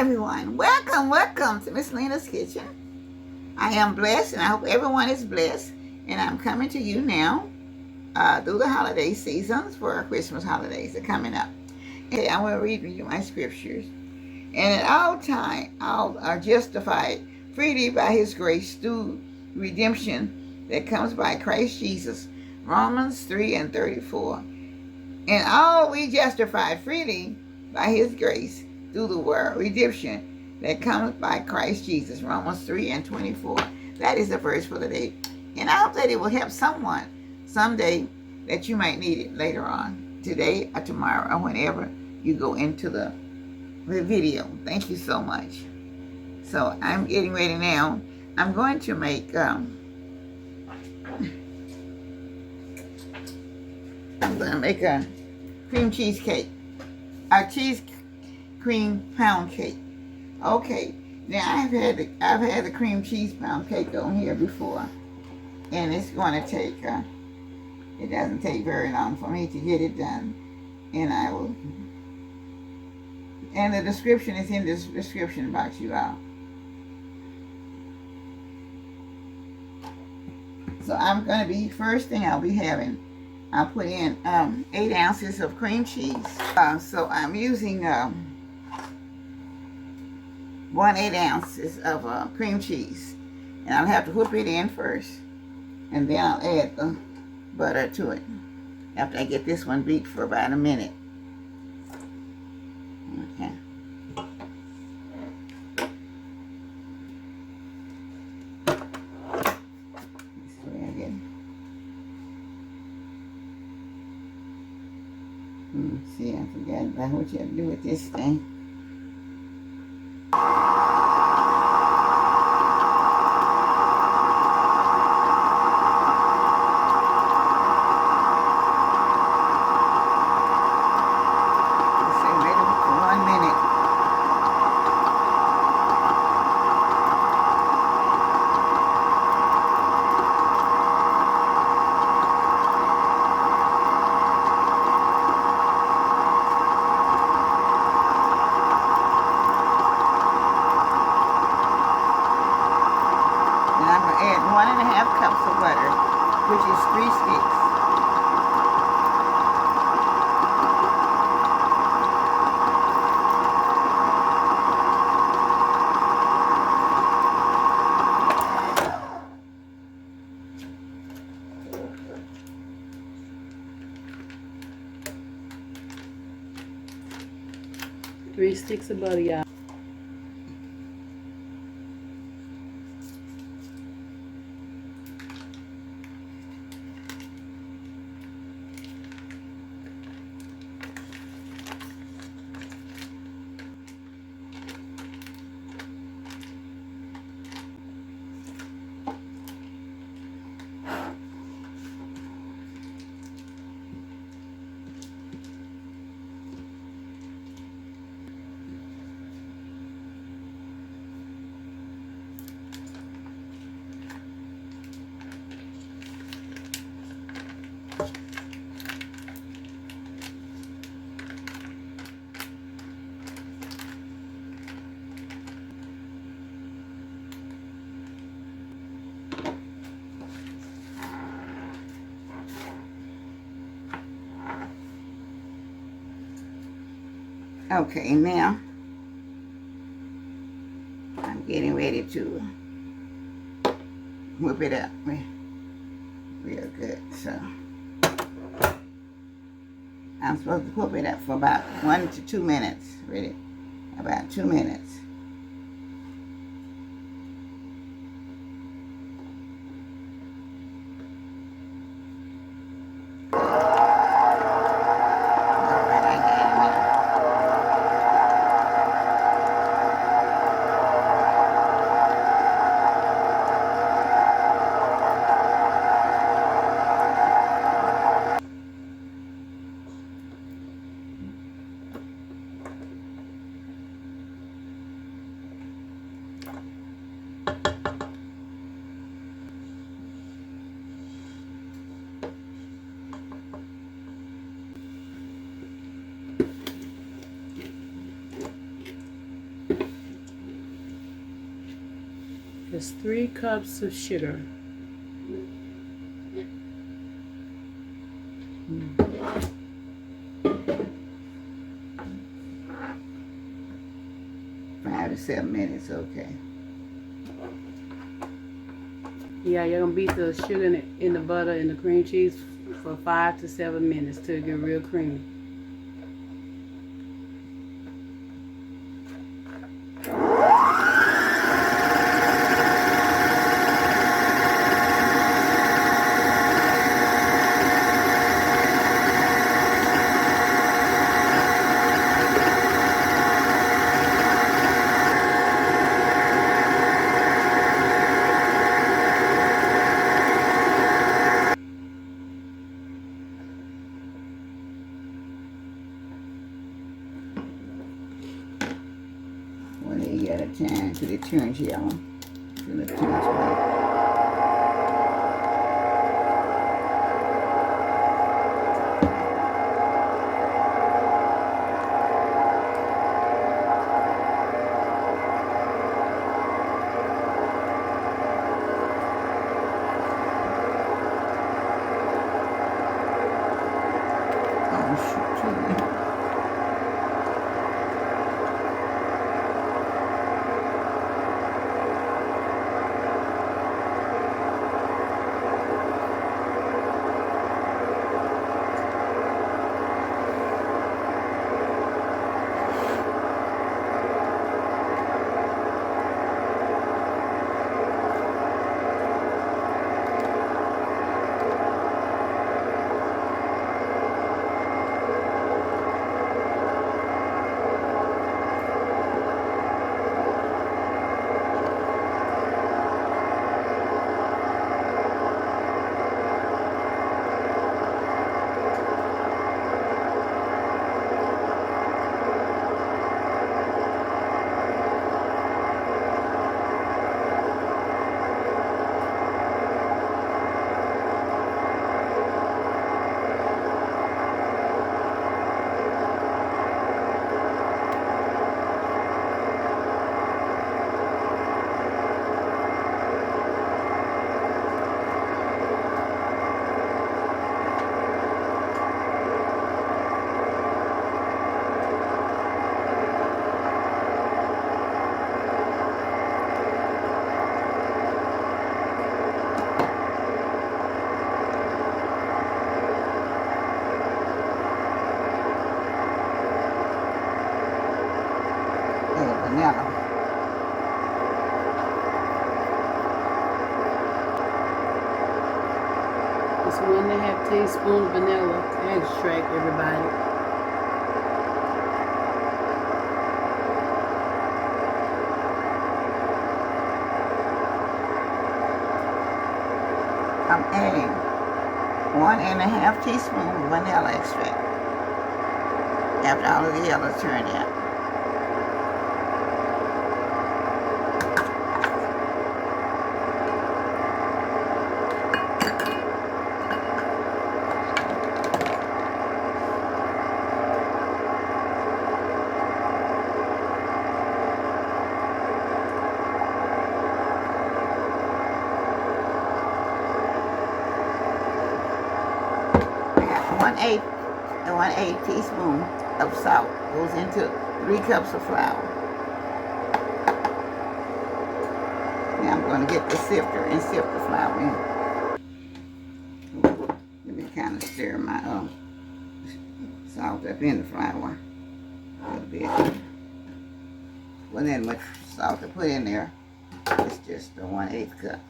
everyone. Welcome to Miss Lena's Kitchen. I am blessed, and I hope everyone is blessed. And I'm coming to you now through the holiday seasons for our Christmas holidays are coming up. Okay, I will read you my scriptures. And at all times, all are justified freely by His grace through redemption that comes by Christ Jesus. Romans 3:34. And all we justified freely by His grace through the word redemption that comes by Christ Jesus. Romans 3:24. That is the verse for the day. And I hope that it will help someone someday that you might need it later on, today or tomorrow or whenever you go into the video. Thank you so much. So I'm getting ready now. I'm going to make a cream cheesecake, a cheese cream pound cake. Okay, now I've had the cream cheese pound cake on here before, and it's going to take it doesn't take very long for me to get it done, and I will. And the description is in this description box, you all. So I'm going to be, first thing I'll be having, I'll put in 8 ounces of cream cheese. So I'm using 1/8 ounces of cream cheese. And I'll have to whip it in first. And then I'll add the butter to it after I get this one beat for about a minute. Okay. See, I forgot about what you have to do with this thing. Add 1.5 cups of butter, which is 3 sticks. Three sticks of butter, y'all. Okay, now I'm getting ready to whip it up real good. So I'm supposed to whip it up for about 1 to 2 minutes. Really, about 2 minutes. It's 3 cups of sugar. Mm. 5 to 7 minutes, okay. Yeah, you're gonna beat the sugar in the butter and the cream cheese for 5 to 7 minutes till it get real creamy. At a time till it turns yellow. Till it turns white. Oh, shoot. Vanilla. It's 1.5 teaspoon vanilla extract, everybody. I'm adding 1.5 teaspoon vanilla extract after all of the yellow turned out. One eighth teaspoon of salt goes into 3 cups of flour. Now I'm going to get the sifter and sift the flour in. Let me kind of stir my salt up in the flour a little bit. Wasn't that much salt to put in there. It's just a 1/8 cup.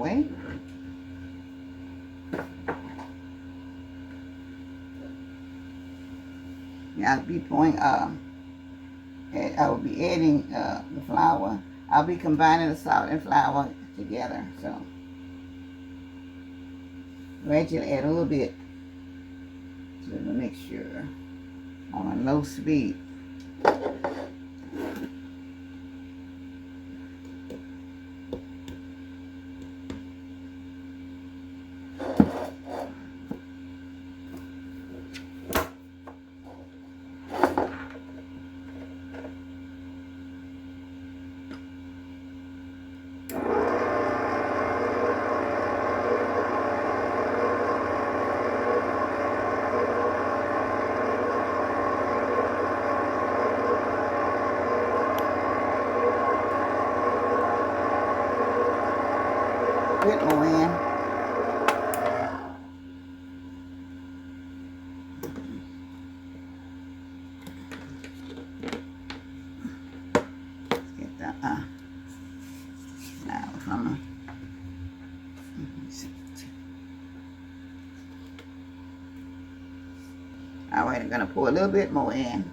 way. Now I'll be pouring, I will be adding the flour. I'll be combining the salt and flour together. So gradually add a little bit to the mixture on a low speed. Bit more in. Let's get the flour from all right, I'm gonna pour a little bit more in.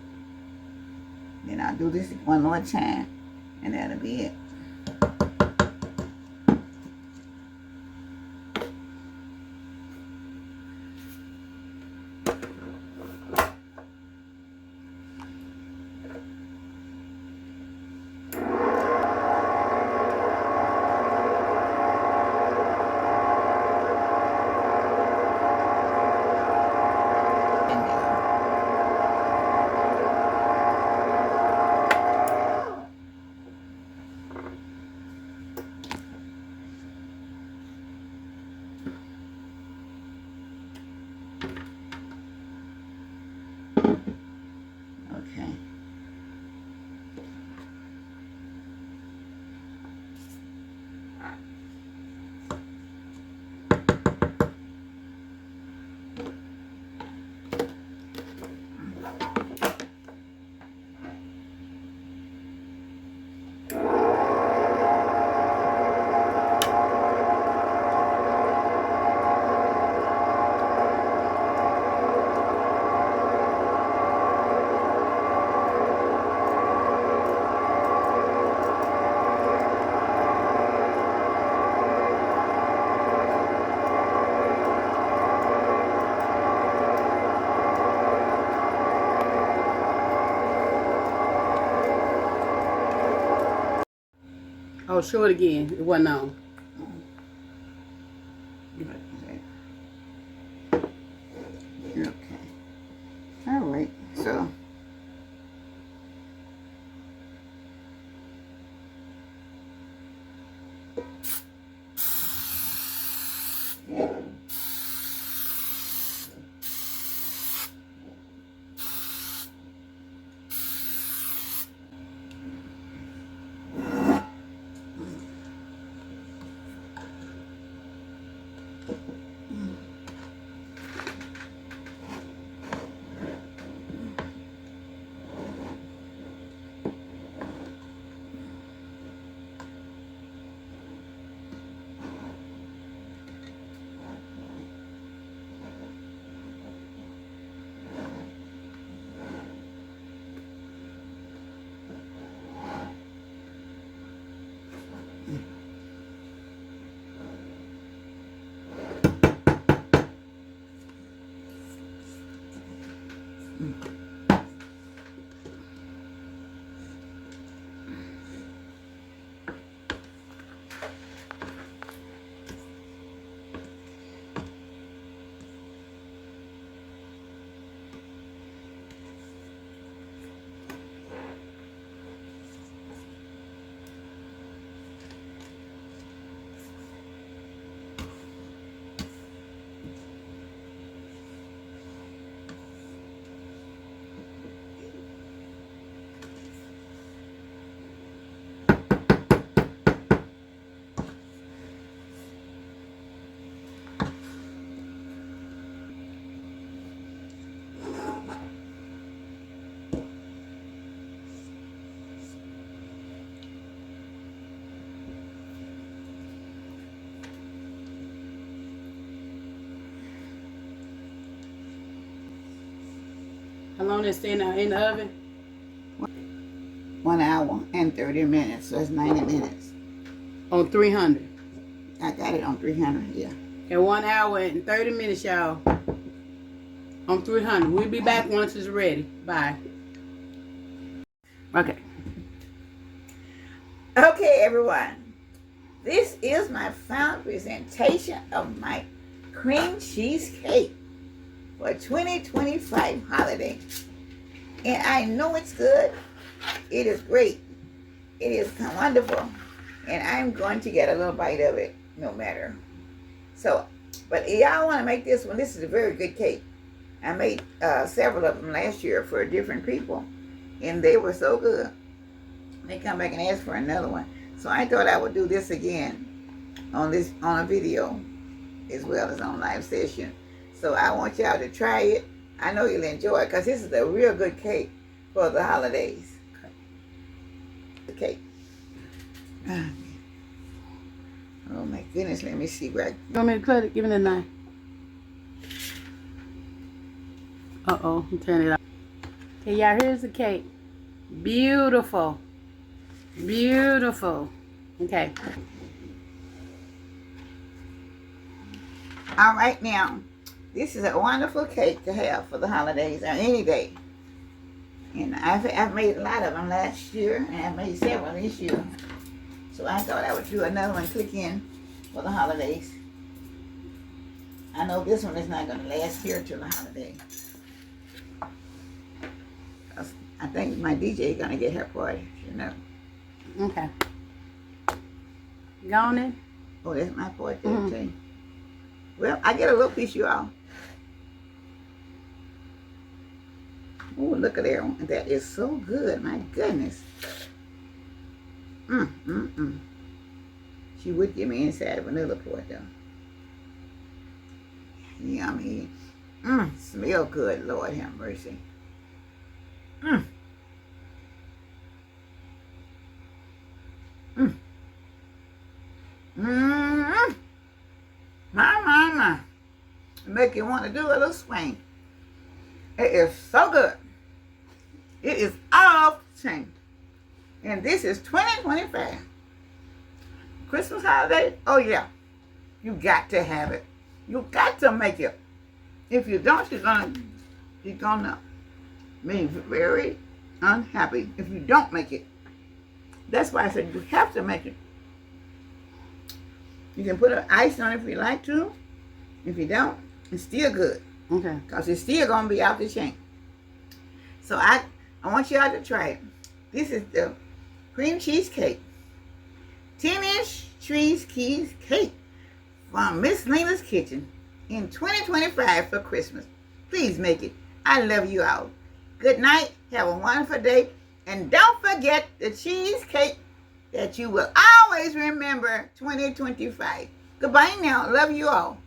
Then I'll do this one more time, and that'll be it. Okay. Oh, show it again. It wasn't on. Okay. All right. So How long they stay in the oven? 1 hour and 30 minutes. So it's 90 minutes. On 300. I got it on 300, yeah. Okay, 1 hour and 30 minutes, y'all. On 300. We'll be back once it's ready. Bye. Okay. Okay, everyone. This is my final presentation of my cream cheesecake for 2025 holiday. And I know it's good. It is great. It is wonderful. And I'm going to get a little bite of it no matter. So, but y'all want to make this one. This is a very good cake. I made several of them last year for different people. And they were so good. They come back and ask for another one. So I thought I would do this again on a video as well as on live session. So I want y'all to try it. I know you'll enjoy it because this is a real good cake for the holidays. Okay. Oh my goodness, let me see where You want me to cut it? Give me the knife. Uh-oh, I'm turning it off. Okay, y'all, here's the cake. Beautiful. Beautiful. Okay. All right, now, this is a wonderful cake to have for the holidays or any day. And I've made a lot of them last year, and I've made several this year. So I thought I would do another one, click in for the holidays. I know this one is not going to last here till the holiday. I think my DJ is going to get her party, you know. Okay. Gone in? Oh, that's my party too. Well, I get a little piece, you all. Oh, look at that one. That is so good. My goodness. She would give me inside vanilla port, though. Yummy. Smell good. Lord have mercy. My. Make you want to do a little swing. It is so good. It is off the chain. And this is 2025. Christmas holiday? Oh yeah. You got to have it. You got to make it. If you don't, you're gonna be very unhappy if you don't make it. That's why I said you have to make it. You can put an ice on it if you like to. If you don't, it's still good. Okay. Because it's still going to be out the chain. So I want y'all to try it. This is the cream cheesecake. 10-inch cheesecake from Miss Lena's Kitchen in 2025 for Christmas. Please make it. I love you all. Good night. Have a wonderful day. And don't forget the cheesecake that you will always remember 2025. Goodbye now. Love you all.